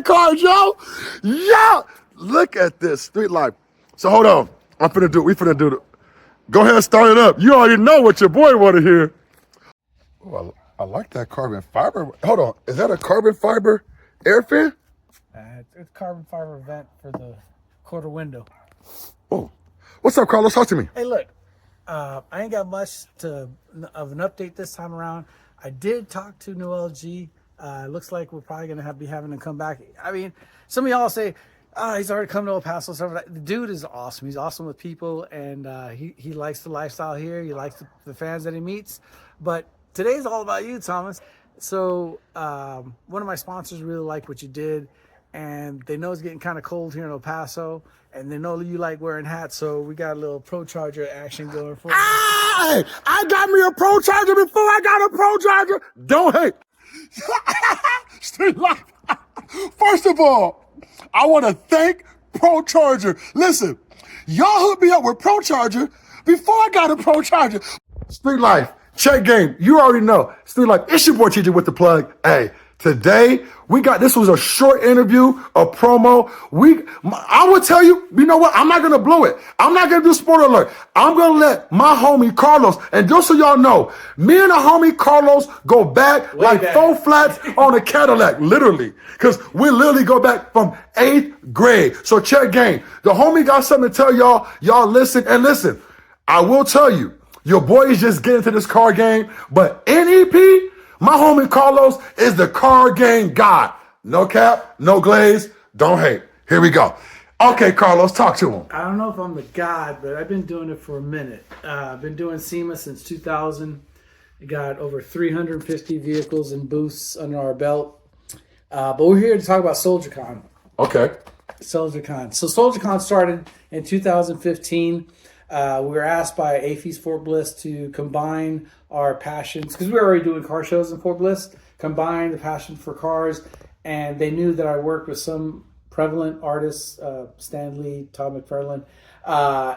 that card, yo. Yo, look at this, Street Life. So hold on, we finna do it. Go ahead and start it up. You already know what your boy wanna hear. Oh, I like that carbon fiber. Hold on, is that a carbon fiber air fan? It's carbon fiber vent for the quarter window. Oh, what's up, Carlos? Talk to me. Hey, look, I ain't got much of an update this time around. I did talk to New LG. Looks like we're probably gonna be having to come back. I mean, some of y'all say, he's already come to El Paso. Stuff like that. The dude is awesome. He's awesome with people, and he likes the lifestyle here. He likes the fans that he meets. But today's all about you, Thomas. So one of my sponsors really liked what you did, and they know it's getting kind of cold here in El Paso, and they know you like wearing hats, so we got a little Procharger action going for you. Hey, I got me a Procharger before I got a Procharger. Don't hate. Street Life. First of all, I want to thank Procharger. Listen, y'all hooked me up with Procharger before I got a Procharger. Street Life. Check game. You already know. Street Life. It's your boy TJ with the plug. Hey, today this was a short interview, a promo. I will tell you, you know what? I'm not going to blow it. I'm not going to do spoiler alert. I'm going to let my homie Carlos, and just so y'all know, me and the homie Carlos go back like 4 flats on a Cadillac, literally. Because we literally go back from 8th grade. So check game. The homie got something to tell y'all. Y'all listen and listen. I will tell you, your boy is just getting to this car game, but NEP, my homie Carlos is the car game god. No cap, no glaze, don't hate. Here we go. Okay, Carlos, talk to him. I don't know if I'm the god, but I've been doing it for a minute. I've been doing SEMA since 2000. We got over 350 vehicles and booths under our belt. But we're here to talk about SoldierCon. Okay. SoldierCon. So SoldierCon started in 2015. We were asked by AFES Fort Bliss to combine our passions, because we were already doing car shows in Fort Bliss, combine the passion for cars, and they knew that I worked with some prevalent artists, Stan Lee, Todd McFarlane,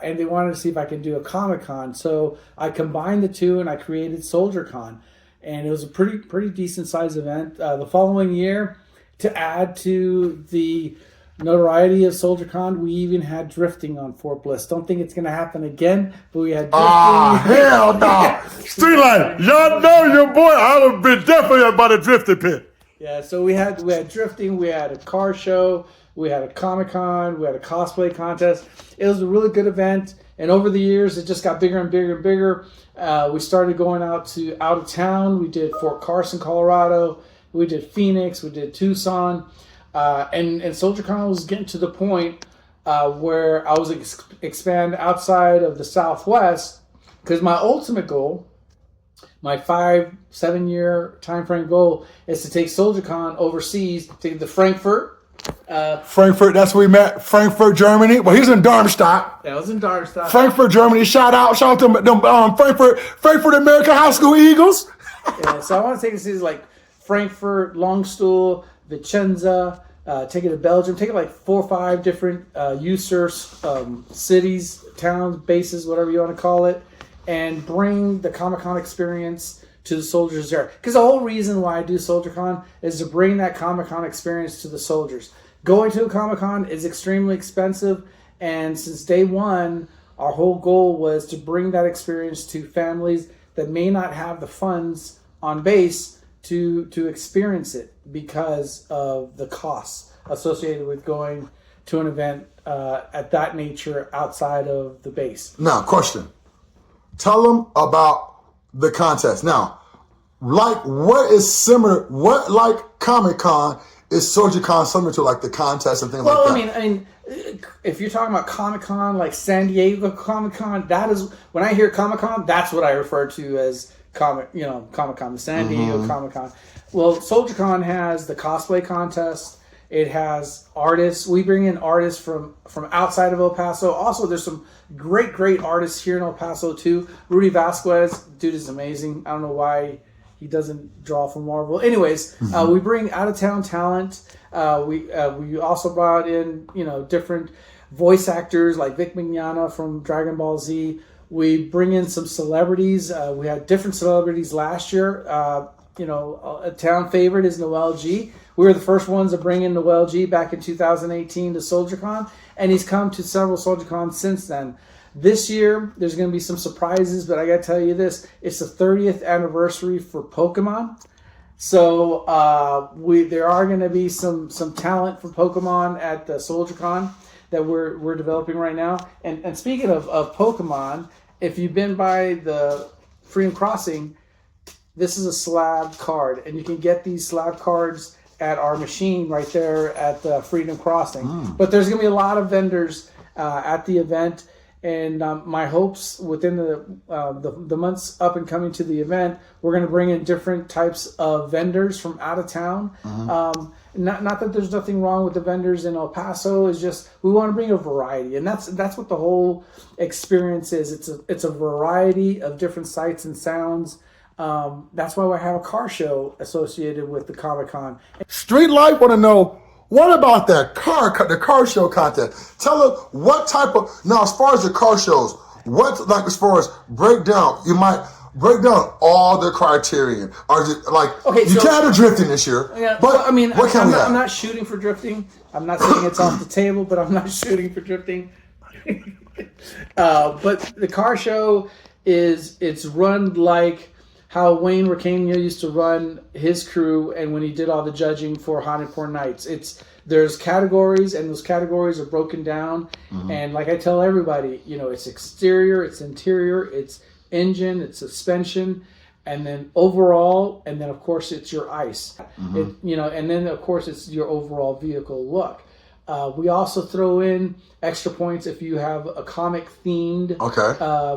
and they wanted to see if I could do a Comic-Con. So I combined the two and I created SoldierCon, and it was a pretty decent sized event. The following year, to add to the notoriety of SoldierCon, we even had drifting on Fort Bliss. Don't think it's going to happen again, but we had drifting. Hell no. Street Life, y'all know your boy. I would have been definitely about a drifting pit. Yeah, so we had drifting, we had a car show, we had a Comic-Con, we had a cosplay contest. It was a really good event, and over the years, it just got bigger and bigger and bigger. We started going out of town. We did Fort Carson, Colorado. We did Phoenix. We did Tucson. And SoldierCon was getting to the point where I was expand outside of the Southwest, because my ultimate goal, my 5-7 year time frame goal, is to take SoldierCon overseas, take it to Frankfurt. Frankfurt, that's where we met. Frankfurt, Germany. Well, he's in Darmstadt. Yeah, I was in Darmstadt. Frankfurt, Germany. Shout out to them Frankfurt American High School Eagles. Yeah, so I want to take it to like Frankfurt, Longstuhl, Vicenza, take it to Belgium, take it like 4 or 5 different USER cities, towns, bases, whatever you want to call it, and bring the Comic-Con experience to the soldiers there. Because the whole reason why I do SoldierCon is to bring that Comic-Con experience to the soldiers. Going to a Comic-Con is extremely expensive, and since day one, our whole goal was to bring that experience to families that may not have the funds on base to experience it because of the costs associated with going to an event at that nature outside of the base. Now, question. Tell them about the contest. Now, what is similar, like Comic-Con is SoldierCon similar to, like the contest and things like that? Well, I mean, if you're talking about Comic-Con, like San Diego Comic-Con, that is, when I hear Comic-Con, that's what I refer to as Comic-Con, the San Diego Comic-Con. Well, SoldierCon has the cosplay contest. It has artists. We bring in artists from outside of El Paso. Also, there's some great artists here in El Paso too. Rudy Vasquez, dude is amazing. I don't know why he doesn't draw from Marvel. Anyways, we bring out of town talent. We also brought in different voice actors like Vic Mignogna from Dragon Ball Z. We bring in some celebrities. We had different celebrities last year. A town favorite is Noel G. We were the first ones to bring in the LG back in 2018 to SoldierCon, and he's come to several SoldierCons since then. This year, there's going to be some surprises, but I got to tell you this, it's the 30th anniversary for Pokemon. So there are going to be some talent for Pokemon at the SoldierCon that we're developing right now. And speaking of Pokemon, if you've been by the Freedom Crossing, this is a slab card, and you can get these slab cards at our machine right there at the Freedom Crossing. But there's going to be a lot of vendors at the event, and my hopes within the months up and coming to the event, we're going to bring in different types of vendors from out of town. Not that there's nothing wrong with the vendors in El Paso. It's just we want to bring a variety, and that's what the whole experience is. It's a variety of different sights and sounds. That's why I have a car show associated with the Comic-Con. Street Life want to know, what about the car show contest? Tell us what type of, now as far as the car shows, what, like as far as breakdown, you might break down all the criterion. Or is it like, okay, you can't have drifting this year, yeah, but well, I mean, what can we have? I'm not shooting for drifting. I'm not saying it's off the table, but I'm not shooting for drifting. But the car show it's run like how Wayne Ricania used to run his crew, and when he did all the judging for Haunted Porn Nights, there's categories, and those categories are broken down. And like I tell everybody, it's exterior, it's interior, it's engine, it's suspension, and then overall, and then of course it's your ice. And then of course it's your overall vehicle look. We also throw in extra points if you have a comic themed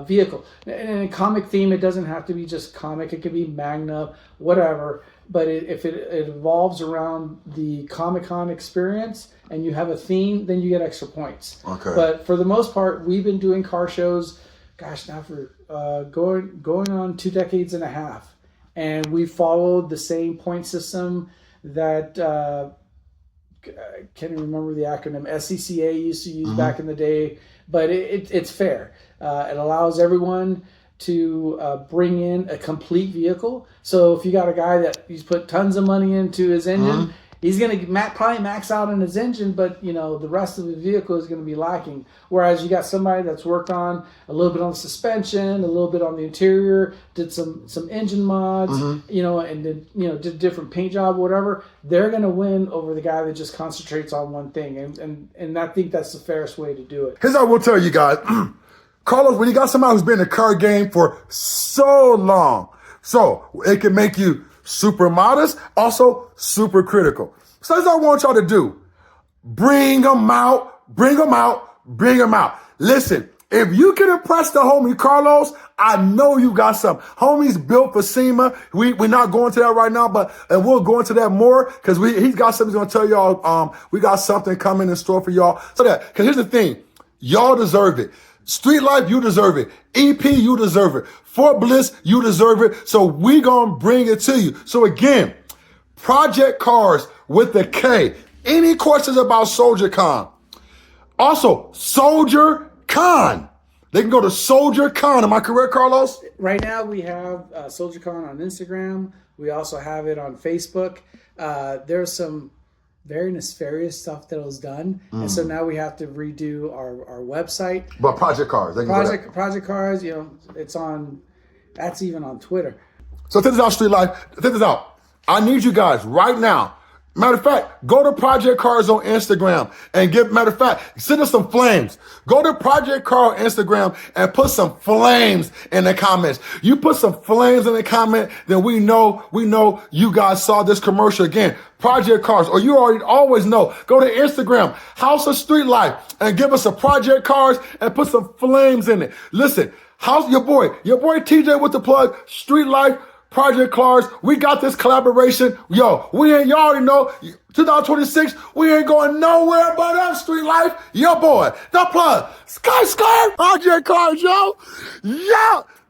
vehicle. And a comic theme, it doesn't have to be just comic. It could be Magna, whatever. But if it evolves around the Comic-Con experience and you have a theme, then you get extra points. But for the most part, we've been doing car shows, now for going on 2 decades and a half. And we followed the same point system that... I can't even remember the acronym, SCCA used to use back in the day, but it's fair. It allows everyone to bring in a complete vehicle. So if you got a guy that he's put tons of money into his engine, he's going to probably max out on his engine, but the rest of the vehicle is going to be lacking. Whereas you got somebody that's worked on a little bit on the suspension, a little bit on the interior, did some engine mods, and did did a different paint job, whatever. They're going to win over the guy that just concentrates on one thing, and I think that's the fairest way to do it. Here's what I will tell you guys, Carlos, when you got somebody who's been in the car game for so long, so it can make you super modest, also super critical. So that's what I want y'all to do. Bring them out, bring them out, bring them out. Listen, if you can impress the homie Carlos, I know you got something. Homie's built for SEMA. We're not going to that right now, and we'll go into that more because he's got something he's going to tell y'all. We got something coming in store for y'all. So because here's the thing, y'all deserve it. Street Life, you deserve it. EP, you deserve it. Fort Bliss, you deserve it. So we gonna bring it to you. So again, Project Cars with the K. Any questions about SoldierCon? Also, SoldierCon. They can go to SoldierCon. Am I correct, Carlos? Right now we have SoldierCon on Instagram. We also have it on Facebook. There's some very nefarious stuff that was done, and so now we have to redo our website. But Project Cars, they can Project Cars, it's on. That's even on Twitter. So check this out, Street Life. Check this out. I need you guys right now. Matter of fact, go to Project Cars on Instagram and matter of fact, send us some flames. Go to Project Car on Instagram and put some flames in the comments. You put some flames in the comment, then we know you guys saw this commercial. Again, Project Cars, or you always know. Go to Instagram, House of Street Life, and give us a Project Cars and put some flames in it. Listen, your boy TJ with the plug, Street Life, Project Cars, we got this collaboration. Yo, y'all already know, 2026, we ain't going nowhere but up, Street Life. Yo, boy, the plug, Sky, Project Cars, yo.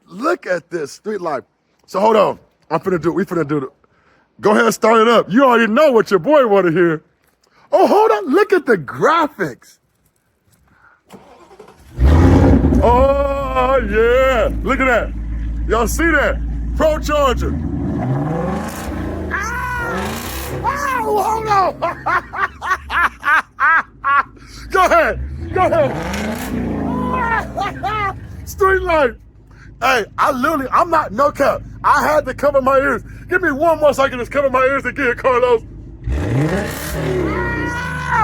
Look at this, Street Life. So hold on, we finna do it. Go ahead and start it up. You already know what your boy want to hear. Oh, hold on, look at the graphics. Oh, yeah, look at that. Y'all see that? Procharger. Oh, hold on. Go ahead. Street life. Hey, I'm not no cap. I had to cover my ears. Give me one more so I can just cover my ears again, Carlos.